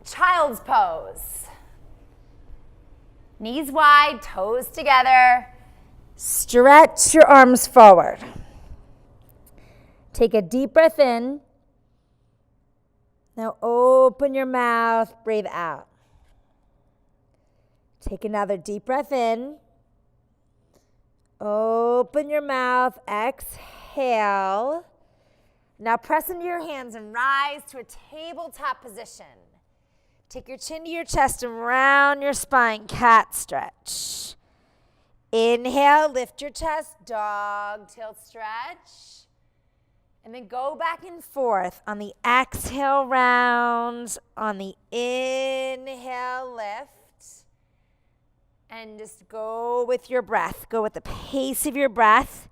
Child's pose. Knees wide, toes together. Stretch your arms forward. Take a deep breath in. Now open your mouth, breathe out. Take another deep breath in. Open your mouth, exhale. Now press into your hands and rise to a tabletop position. Take your chin to your chest and round your spine, cat stretch. Inhale, lift your chest, dog, tilt stretch. And then go back and forth on the exhale round, on the inhale lift. And just go with your breath. Go with the pace of your breath.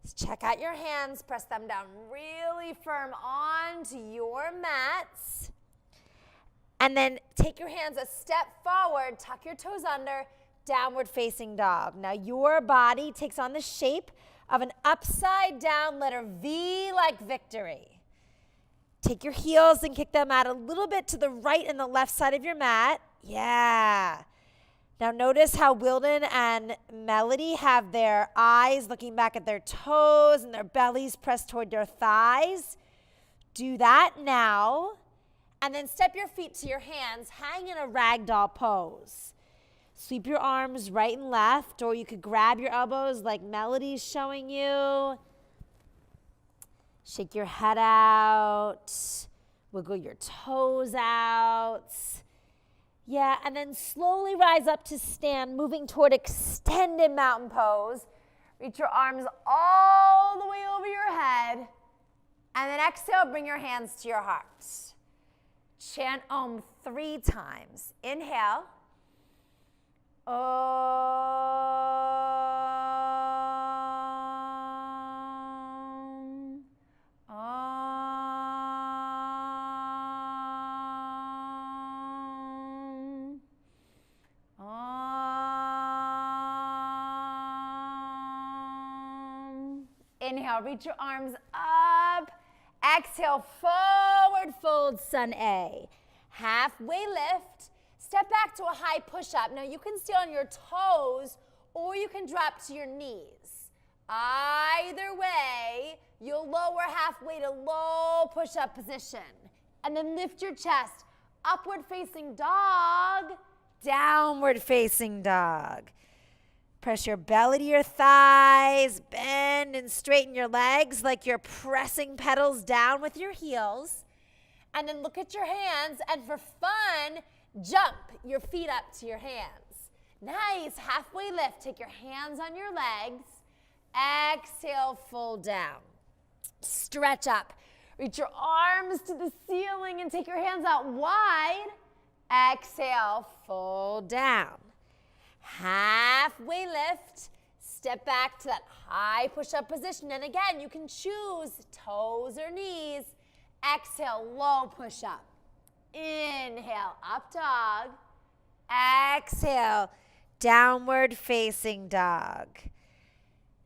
Just check out your hands. Press them down really firm onto your mats. And then take your hands a step forward. Tuck your toes under. Downward facing dog. Now your body takes on the shape of an upside down letter V like victory. Take your heels and kick them out a little bit to the right and the left side of your mat. Yeah. Now notice how Wilden and Melody have their eyes looking back at their toes and their bellies pressed toward their thighs. Do that now. And then step your feet to your hands, hang in a ragdoll pose. Sweep your arms right and left, or you could grab your elbows like Melody's showing you. Shake your head out. Wiggle your toes out. Yeah, and then slowly rise up to stand, moving toward extended mountain pose. Reach your arms all the way over your head. And then exhale, bring your hands to your heart. Chant Om 3 times. Inhale. Om. Om. Om. Inhale, reach your arms up. Exhale, forward fold, sun A. Halfway lift. Step back to a high push-up. Now you can stay on your toes or you can drop to your knees. Either way, you'll lower halfway to low push-up position. And then lift your chest. Upward facing dog, downward facing dog. Press your belly to your thighs, bend and straighten your legs like you're pressing pedals down with your heels. And then look at your hands and for fun, jump your feet up to your hands. Nice, halfway lift. Take your hands on your legs. Exhale, fold down. Stretch up. Reach your arms to the ceiling and take your hands out wide. Exhale, fold down. Halfway lift. Step back to that high push-up position. And again, you can choose toes or knees. Exhale, low push-up. Inhale, up dog. Exhale, downward facing dog.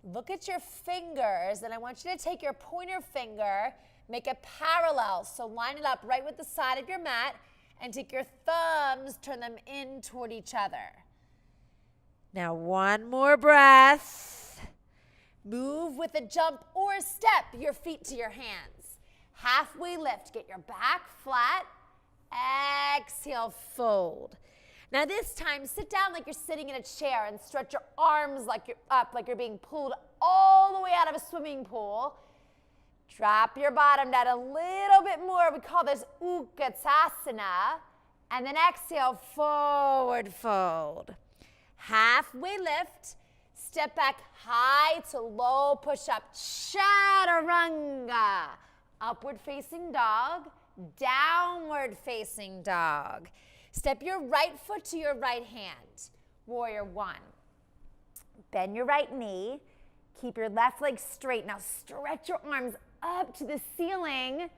Look at your fingers, and I want you to take your pointer finger, make it parallel. So line it up right with the side of your mat, and take your thumbs, turn them in toward each other. Now one more breath. Move with a jump or a step your feet to your hands. Halfway lift, get your back flat. Exhale, fold. Now this time, sit down like you're sitting in a chair and stretch your arms like you're up, like you're being pulled all the way out of a swimming pool. Drop your bottom down a little bit more. We call this Utkatasana. And then exhale, forward fold. Halfway lift. Step back high to low push-up. Chaturanga. Upward facing dog. Downward facing dog. Step your right foot to your right hand. Warrior 1. Bend your right knee. Keep your left leg straight. Now stretch your arms up to the ceiling.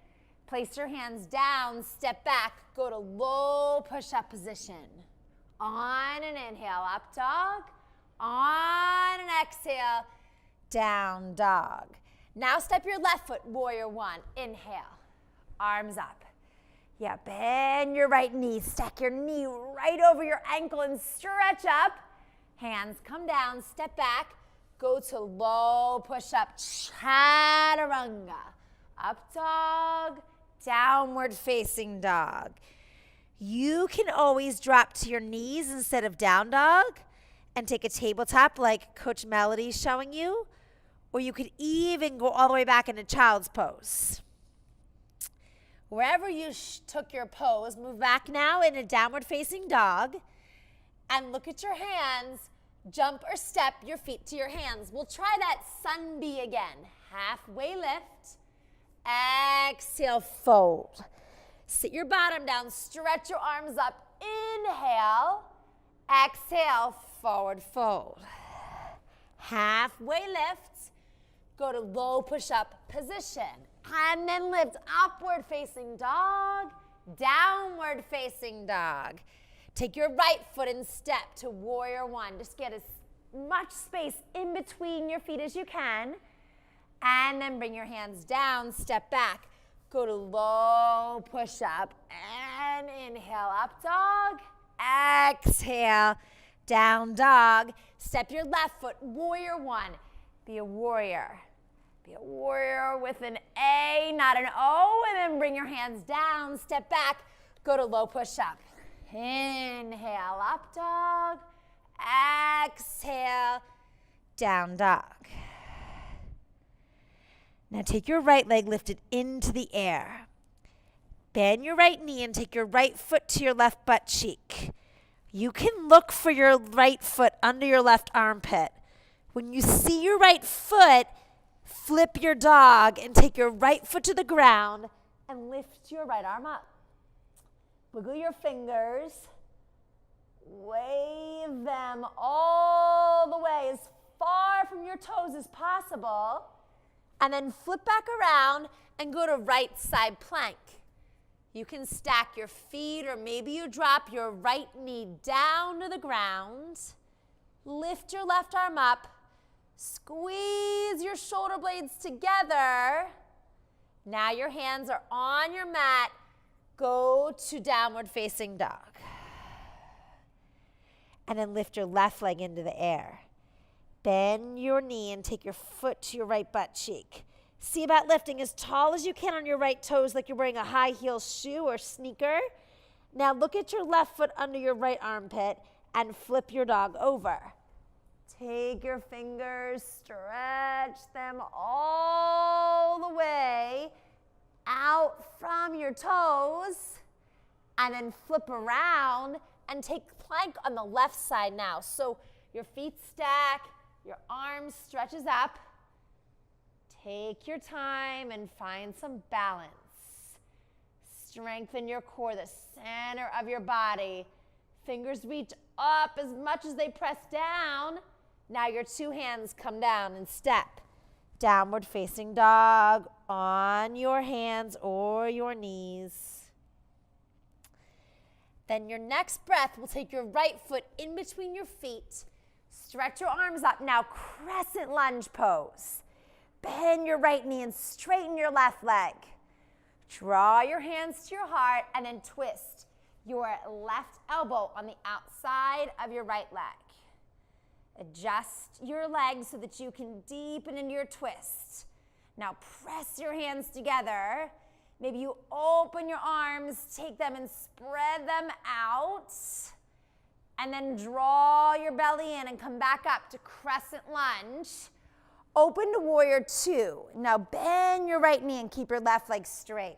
Place your hands down. Step back. Go to low push-up position. On an inhale, up dog. On an exhale, down dog. Now step your left foot, warrior 1. Inhale, arms up. Yeah, bend your right knee. Stack your knee right over your ankle and stretch up. Hands come down, step back. Go to low push-up, chaturanga. Up dog, downward facing dog. You can always drop to your knees instead of down dog and take a tabletop like Coach Melody's showing you, or you could even go all the way back into child's pose. Wherever you took your pose, move back now in a downward facing dog and look at your hands. Jump or step your feet to your hands. We'll try that sun bee again. Halfway lift. Exhale, fold. Sit your bottom down, stretch your arms up. Inhale. Exhale, forward fold. Halfway lift. Go to low push-up position. And then lift, upward facing dog, downward facing dog. Take your right foot and step to warrior one. Just get as much space in between your feet as you can. And then bring your hands down, step back. Go to low push-up and inhale, up dog. Exhale, down dog. Step your left foot, warrior one. Be a warrior. Be a warrior with an A, not an O. And then bring your hands down, step back. Go to low push-up. Inhale, up dog. Exhale, down dog. Now take your right leg lifted into the air. Bend your right knee and take your right foot to your left butt cheek. You can look for your right foot under your left armpit. When you see your right foot, flip your dog and take your right foot to the ground and lift your right arm up. Wiggle your fingers. Wave them all the way as far from your toes as possible. And then flip back around and go to right side plank. You can stack your feet, or maybe you drop your right knee down to the ground. Lift your left arm up. Squeeze your shoulder blades together. Now your hands are on your mat. Go to downward facing dog. And then lift your left leg into the air. Bend your knee and take your foot to your right butt cheek. See about lifting as tall as you can on your right toes like you're wearing a high heel shoe or sneaker. Now look at your left foot under your right armpit and flip your dog over. Take your fingers, stretch them all the way out from your toes, and then flip around and take plank on the left side now. So your feet stack, your arms stretches up. Take your time and find some balance. Strengthen your core, the center of your body. Fingers reach up as much as they press down. Now your two hands come down and step. Downward facing dog on your hands or your knees. Then your next breath will take your right foot in between your feet. Stretch your arms up. Now crescent lunge pose. Bend your right knee and straighten your left leg. Draw your hands to your heart and then twist your left elbow on the outside of your right leg. Adjust your legs so that you can deepen into your twist. Now press your hands together. Maybe you open your arms, take them and spread them out. And then draw your belly in and come back up to crescent lunge. Open to warrior two. Now bend your right knee and keep your left leg straight.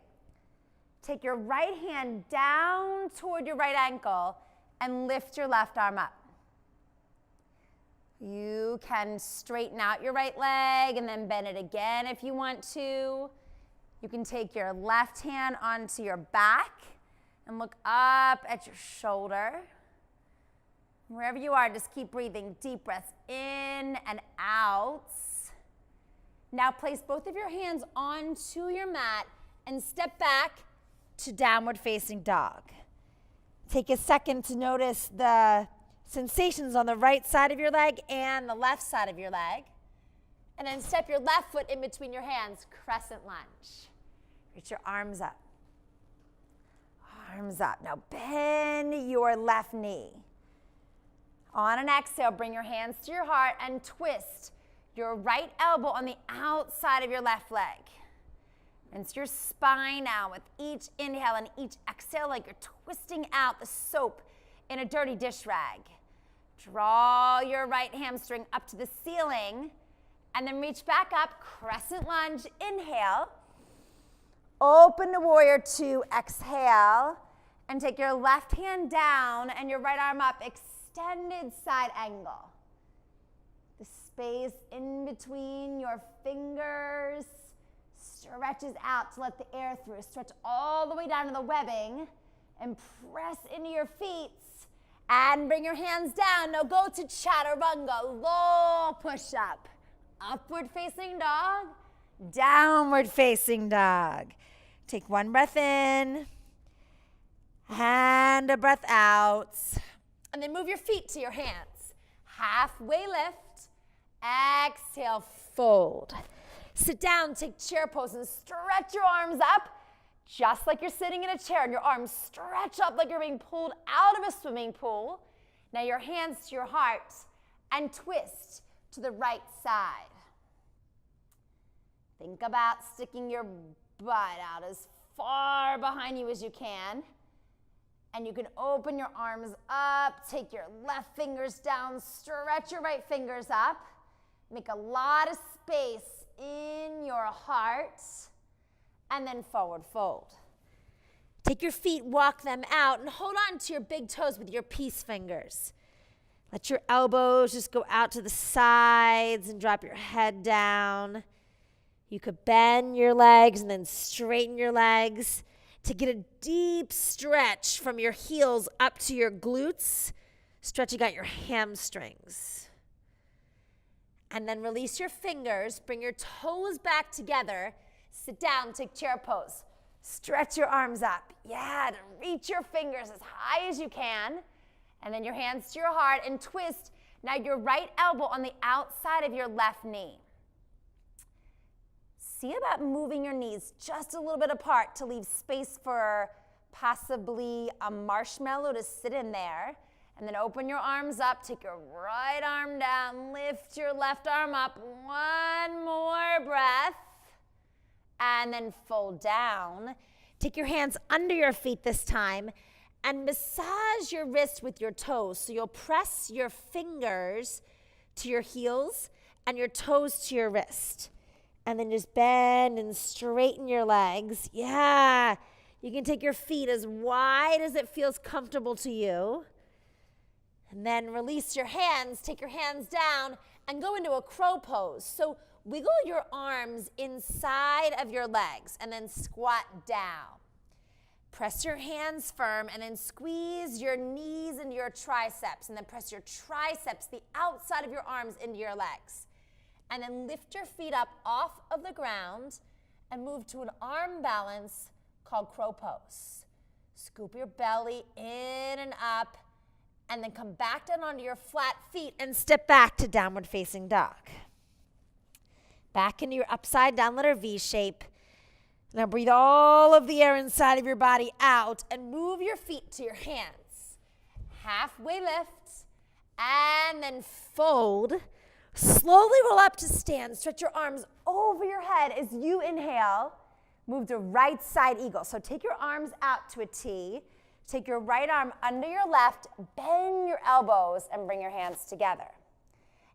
Take your right hand down toward your right ankle and lift your left arm up. You can straighten out your right leg and then bend it again if you want to. You can take your left hand onto your back and look up at your shoulder. Wherever you are, just keep breathing. Deep breaths in and out. Now place both of your hands onto your mat and step back to downward facing dog. Take a second to notice the sensations on the right side of your leg and the left side of your leg. And then step your left foot in between your hands, crescent lunge. Reach your arms up. arms up. Now bend your left knee. On an exhale, bring your hands to your heart and twist your right elbow on the outside of your left leg. Rinse your spine out with each inhale and each exhale like you're twisting out the soap in a dirty dish rag. Draw your right hamstring up to the ceiling and then reach back up, crescent lunge, inhale. Open to warrior two, exhale, and take your left hand down and your right arm up, extended side angle. The space in between your fingers stretches out to let the air through. Stretch all the way down to the webbing and press into your feet and bring your hands down. Now go to chaturanga, low push up. Upward facing dog, downward facing dog. Take one breath in and a breath out. And then move your feet to your hands. Halfway lift, exhale, fold. Sit down, take chair pose and stretch your arms up just like you're sitting in a chair, and your arms stretch up like you're being pulled out of a swimming pool. Now your hands to your heart and twist to the right side. Think about sticking your butt out as far behind you as you can. And you can open your arms up, take your left fingers down, stretch your right fingers up. Make a lot of space in your heart, and then forward fold. Take your feet, walk them out, and hold on to your big toes with your peace fingers. Let your elbows just go out to the sides and drop your head down. You could bend your legs and then straighten your legs to get a deep stretch from your heels up to your glutes, stretching out your hamstrings. And then release your fingers, bring your toes back together, sit down, take chair pose. Stretch your arms up. Yeah, to reach your fingers as high as you can. And then your hands to your heart and twist. Now your right elbow on the outside of your left knee. See about moving your knees just a little bit apart to leave space for possibly a marshmallow to sit in there. And then open your arms up, take your right arm down, lift your left arm up. One more breath. And then fold down. Take your hands under your feet this time and massage your wrist with your toes. So you'll press your fingers to your heels and your toes to your wrist. And then just bend and straighten your legs. Yeah. You can take your feet as wide as it feels comfortable to you. And then release your hands, take your hands down, and go into a crow pose. So wiggle your arms inside of your legs and then squat down. Press your hands firm and then squeeze your knees into your triceps, and then press your triceps, the outside of your arms, into your legs. And then lift your feet up off of the ground and move to an arm balance called crow pose. Scoop your belly in and up, and then come back down onto your flat feet and step back to downward facing dog. Back into your upside down letter V shape. Now breathe all of the air inside of your body out and move your feet to your hands. Halfway lift and then fold. Slowly roll up to stand. Stretch your arms over your head as you inhale. Move to right side eagle. So take your arms out to a T. Take your right arm under your left, bend your elbows, and bring your hands together.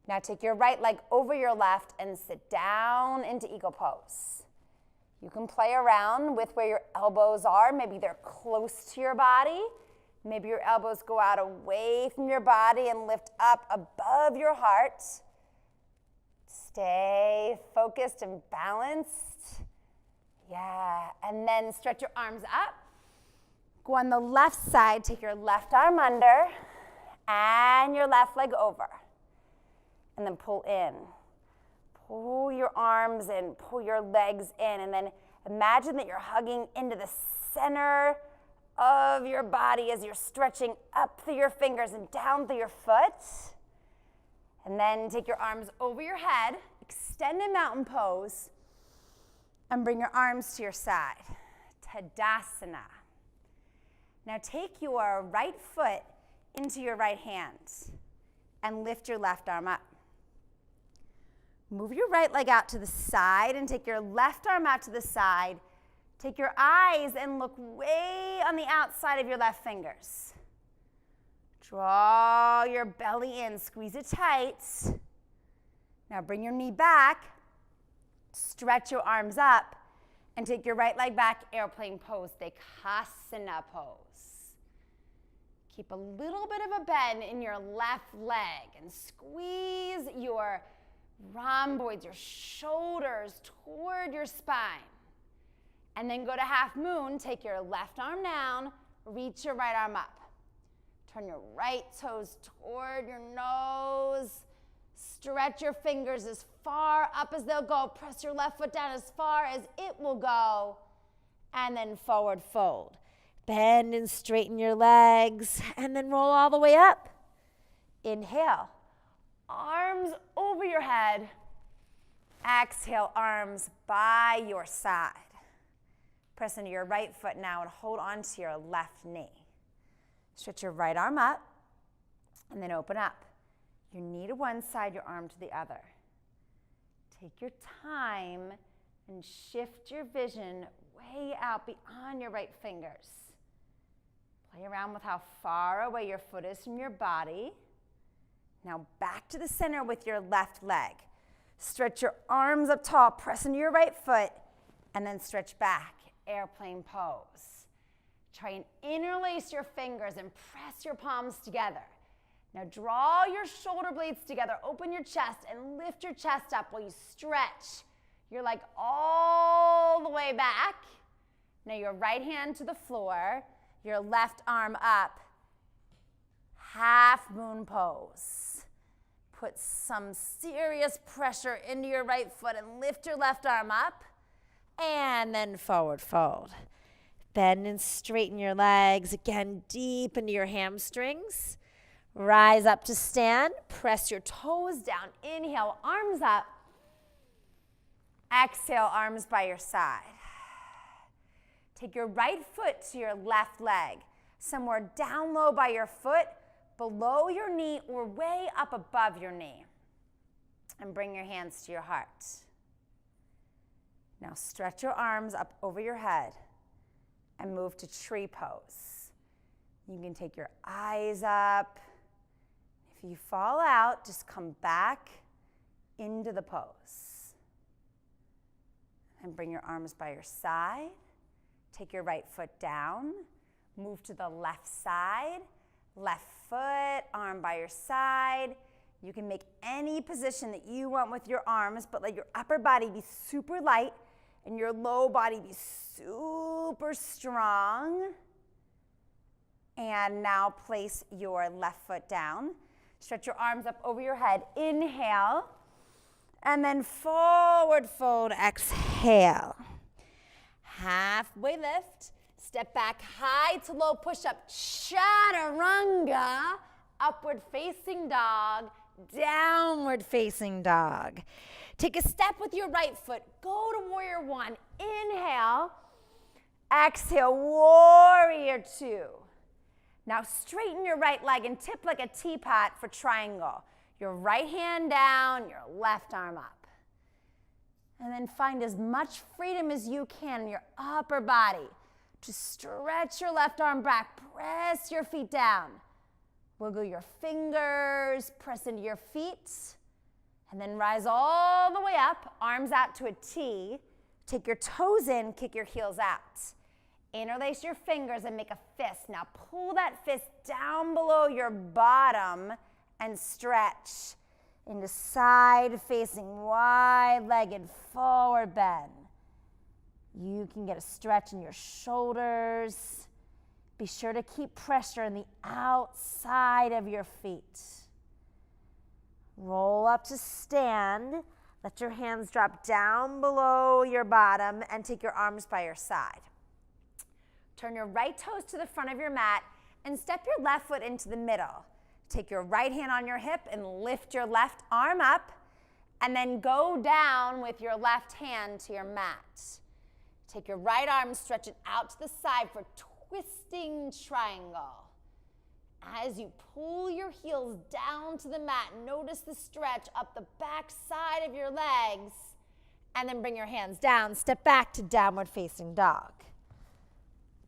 Now take your right leg over your left and sit down into eagle pose. You can play around with where your elbows are. Maybe they're close to your body. Maybe your elbows go out away from your body and lift up above your heart. Stay focused and balanced. Yeah, and then stretch your arms up. Go on the left side, take your left arm under and your left leg over. And then pull in. Pull your arms in, pull your legs in, and then imagine that you're hugging into the center of your body as you're stretching up through your fingers and down through your foot. And then take your arms over your head, extend a mountain pose, and bring your arms to your side. Tadasana. Now take your right foot into your right hand and lift your left arm up. Move your right leg out to the side and take your left arm out to the side. Take your eyes and look way on the outside of your left fingers. Draw your belly in, squeeze it tight. Now bring your knee back, stretch your arms up, and take your right leg back, airplane pose, Dekasana pose. Keep a little bit of a bend in your left leg and squeeze your rhomboids, your shoulders toward your spine. And then go to half moon, take your left arm down, reach your right arm up. Turn your right toes toward your nose. Stretch your fingers as far up as they'll go. Press your left foot down as far as it will go. And then forward fold. Bend and straighten your legs. And then roll all the way up. Inhale. Arms over your head. Exhale, arms by your side. Press into your right foot now and hold on to your left knee. Stretch your right arm up and then open up. Your knee to one side, your arm to the other. Take your time and shift your vision way out beyond your right fingers. Play around with how far away your foot is from your body. Now back to the center with your left leg. Stretch your arms up tall, press into your right foot, and then stretch back, airplane pose. Try and interlace your fingers and press your palms together. Now draw your shoulder blades together, open your chest, and lift your chest up while you stretch your leg all the way back. Now your right hand to the floor, your left arm up, half moon pose. Put some serious pressure into your right foot and lift your left arm up, and then forward fold. Bend and straighten your legs, again deep into your hamstrings. Rise up to stand, press your toes down, inhale, arms up. Exhale, arms by your side. Take your right foot to your left leg, somewhere down low by your foot, below your knee, or way up above your knee. And bring your hands to your heart. Now stretch your arms up over your head and move to tree pose. You can take your eyes up. If you fall out, just come back into the pose. And bring your arms by your side. Take your right foot down. Move to the left side. Left foot, arm by your side. You can make any position that you want with your arms, but let your upper body be super light and your low body be super strong. And now place your left foot down. Stretch your arms up over your head. Inhale. And then forward fold. Exhale. Halfway lift. Step back, high to low push-up. Chaturanga. Upward facing dog. Downward facing dog. Take a step with your right foot. Go to warrior one. Inhale. Exhale, warrior two. Now straighten your right leg and tip like a teapot for triangle. Your right hand down, your left arm up. And then find as much freedom as you can in your upper body. Just stretch your left arm back, press your feet down. Wiggle your fingers, press into your feet, and then rise all the way up, arms out to a T. Take your toes in, kick your heels out. Interlace your fingers and make a fist. Now pull that fist down below your bottom and stretch into side-facing, wide-legged forward bend. You can get a stretch in your shoulders. Be sure to keep pressure in the outside of your feet. Roll up to stand. Let your hands drop down below your bottom and take your arms by your side. Turn your right toes to the front of your mat and step your left foot into the middle. Take your right hand on your hip and lift your left arm up, and then go down with your left hand to your mat. Take your right arm, stretch it out to the side for twisting triangle. As you pull your heels down to the mat, notice the stretch up the back side of your legs, and then bring your hands down. Step back to downward facing dog.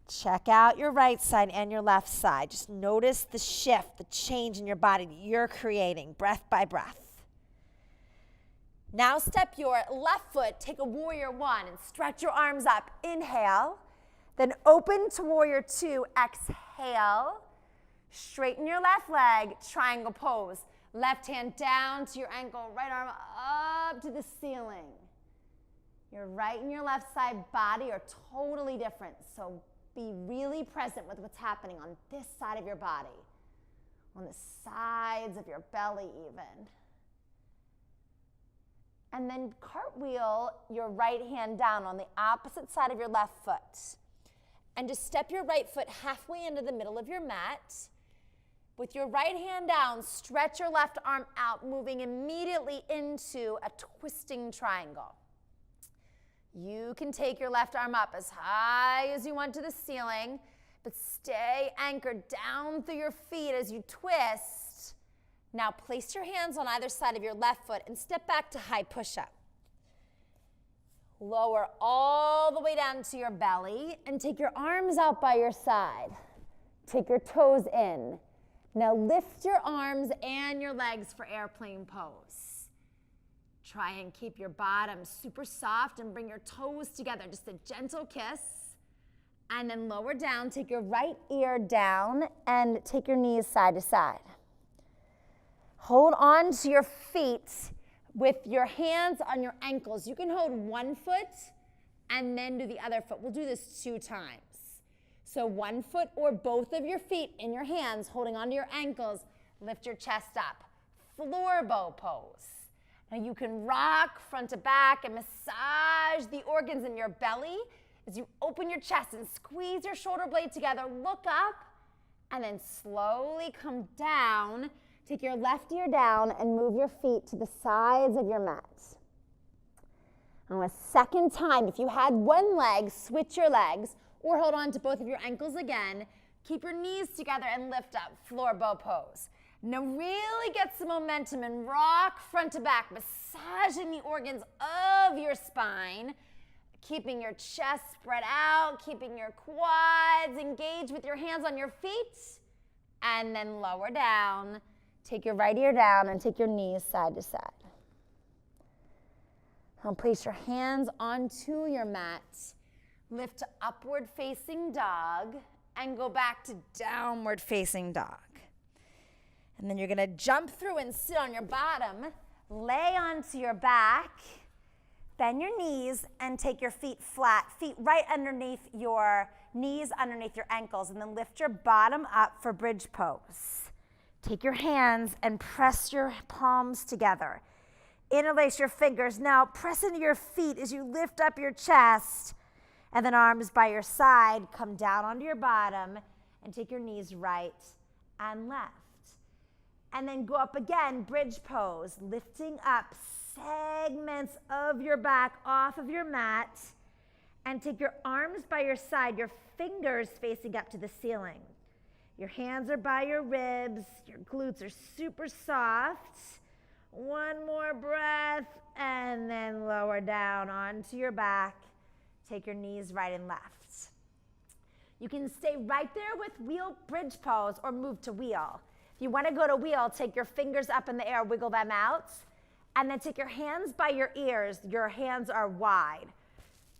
Check out your right side and your left side. Just notice the shift, the change in your body that you're creating, breath by breath. Now step your left foot, take a warrior one, and stretch your arms up. Inhale, then open to warrior two. Exhale, straighten your left leg, triangle pose. Left hand down to your ankle, right arm up to the ceiling. Your right and your left side body are totally different, so be really present with what's happening on this side of your body, on the sides of your belly even. And then cartwheel your right hand down on the opposite side of your left foot. And just step your right foot halfway into the middle of your mat. With your right hand down, stretch your left arm out, moving immediately into a twisting triangle. You can take your left arm up as high as you want to the ceiling, but stay anchored down through your feet as you twist. Now place your hands on either side of your left foot and step back to high push-up. Lower all the way down to your belly and take your arms out by your side. Take your toes in. Now lift your arms and your legs for airplane pose. Try and keep your bottom super soft and bring your toes together, just a gentle kiss. And then lower down, take your right ear down and take your knees side to side. Hold on to your feet with your hands on your ankles. You can hold one foot and then do the other foot. We'll do this 2 times. So one foot or both of your feet in your hands, holding onto your ankles, lift your chest up. Floor bow pose. Now you can rock front to back and massage the organs in your belly as you open your chest and squeeze your shoulder blade together. Look up and then slowly come down. Take your left ear down and move your feet to the sides of your mat. Now a second time, if you had one leg, switch your legs or hold on to both of your ankles again. Keep your knees together and lift up, floor bow pose. Now really get some momentum and rock front to back, massaging the organs of your spine, keeping your chest spread out, keeping your quads engaged with your hands on your feet, and then lower down. Take your right ear down and take your knees side to side. Now place your hands onto your mat. Lift to upward facing dog and go back to downward facing dog. And then you're gonna jump through and sit on your bottom, lay onto your back, bend your knees and take your feet flat, feet right underneath your knees, underneath your ankles, and then lift your bottom up for bridge pose. Take your hands and press your palms together. Interlace your fingers. Now press into your feet as you lift up your chest, and then arms by your side, come down onto your bottom and take your knees right and left. And then go up again, bridge pose, lifting up segments of your back off of your mat, and take your arms by your side, your fingers facing up to the ceiling. Your hands are by your ribs, your glutes are super soft. One more breath, and then lower down onto your back. Take your knees right and left. You can stay right there with wheel bridge pose or move to wheel. If you want to go to wheel, take your fingers up in the air, wiggle them out, and then take your hands by your ears. Your hands are wide.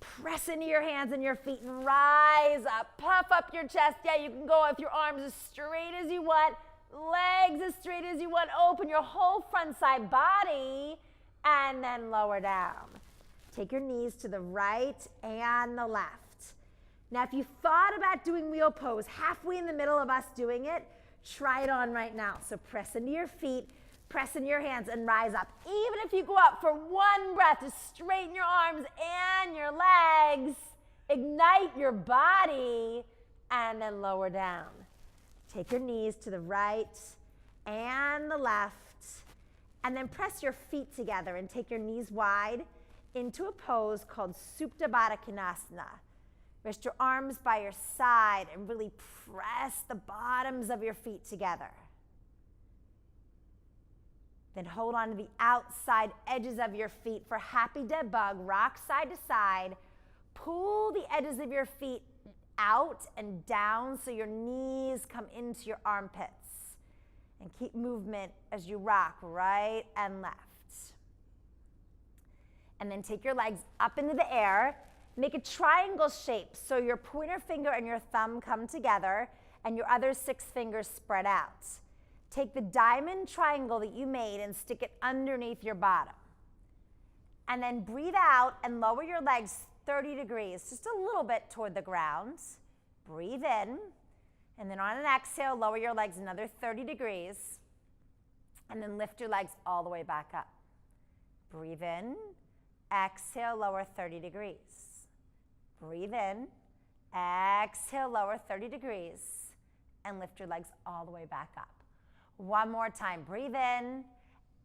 Press into your hands and your feet and rise up. Puff up your chest. Yeah, you can go with your arms as straight as you want, legs as straight as you want. Open your whole front side body and then lower down. Take your knees to the right and the left. Now, if you thought about doing wheel pose halfway in the middle of us doing it, try it on right now. So press into your feet, press into your hands, and rise up. Even if you go up for one breath, just straighten your arms and your legs, ignite your body, and then lower down. Take your knees to the right and the left, and then press your feet together and take your knees wide into a pose called Supta Baddha Konasana. Rest your arms by your side and really press the bottoms of your feet together. Then hold on to the outside edges of your feet for happy dead bug. Rock side to side. Pull the edges of your feet out and down so your knees come into your armpits. And keep movement as you rock right and left. And then take your legs up into the air. Make a triangle shape so your pointer finger and your thumb come together and your other 6 fingers spread out. Take the diamond triangle that you made and stick it underneath your bottom. And then breathe out and lower your legs 30 degrees, just a little bit toward the ground. Breathe in. And then on an exhale, lower your legs another 30 degrees. And then lift your legs all the way back up. Breathe in. Exhale, lower 30 degrees. Breathe in. Exhale, lower 30 degrees. And lift your legs all the way back up. One more time. Breathe in.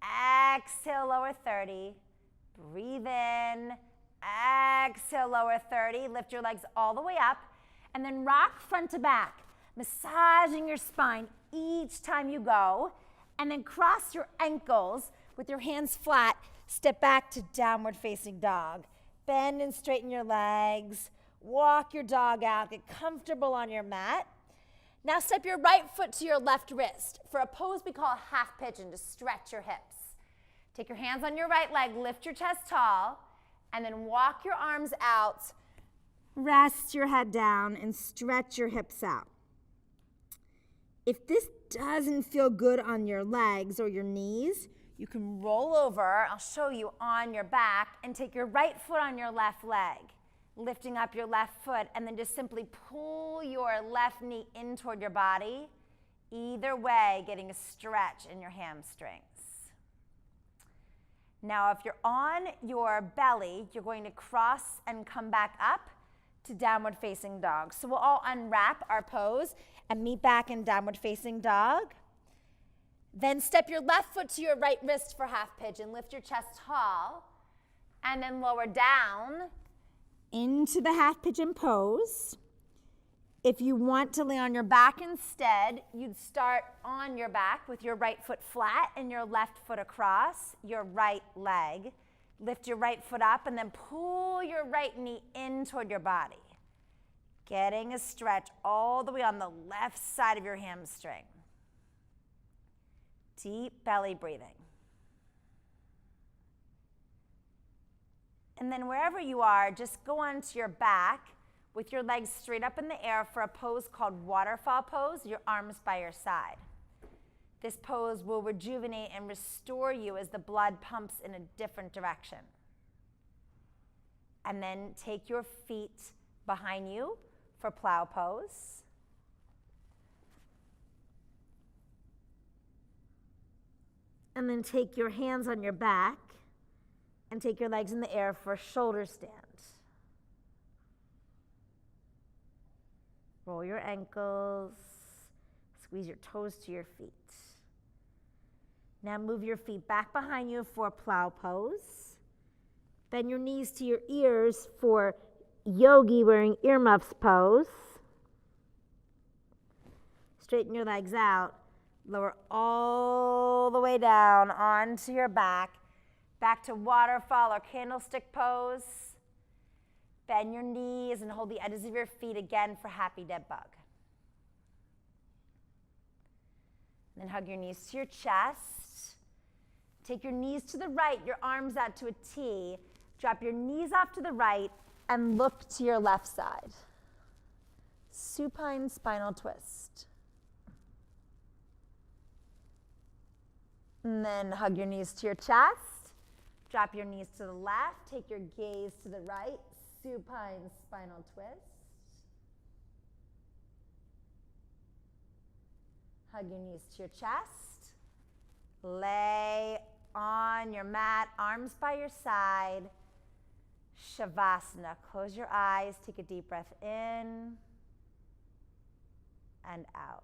Exhale, lower 30. Breathe in. Exhale, lower 30. Lift your legs all the way up. And then rock front to back, massaging your spine each time you go. And then cross your ankles with your hands flat. Step back to downward facing dog. Bend and straighten your legs. Walk your dog out. Get comfortable on your mat. Now step your right foot to your left wrist for a pose we call half pigeon to stretch your hips. Take your hands on your right leg, lift your chest tall, and then walk your arms out. Rest your head down and stretch your hips out. If this doesn't feel good on your legs or your knees, you can roll over, I'll show you, on your back and take your right foot on your left leg, lifting up your left foot, and then just simply pull your left knee in toward your body. Either way, getting a stretch in your hamstrings. Now, if you're on your belly, you're going to cross and come back up to downward facing dog. So we'll all unwrap our pose and meet back in downward facing dog. Then step your left foot to your right wrist for half pigeon. Lift your chest tall, and then lower down into the half pigeon pose. If you want to lay on your back instead, you'd start on your back with your right foot flat and your left foot across your right leg. Lift your right foot up and then pull your right knee in toward your body. Getting a stretch all the way on the left side of your hamstring. Deep belly breathing. And then wherever you are, just go onto your back with your legs straight up in the air for a pose called waterfall pose, your arms by your side. This pose will rejuvenate and restore you as the blood pumps in a different direction. And then take your feet behind you for plow pose. And then take your hands on your back and take your legs in the air for a shoulder stand. Roll your ankles, squeeze your toes to your feet. Now move your feet back behind you for plow pose. Bend your knees to your ears for yogi wearing earmuffs pose. Straighten your legs out. Lower all the way down onto your back. Back to waterfall or candlestick pose. Bend your knees and hold the edges of your feet again for happy dead bug. Then hug your knees to your chest. Take your knees to the right, your arms out to a T. Drop your knees off to the right and look to your left side. Supine spinal twist. And then hug your knees to your chest. Drop your knees to the left. Take your gaze to the right. Supine spinal twist. Hug your knees to your chest. Lay on your mat, arms by your side. Shavasana. Close your eyes. Take a deep breath in and out.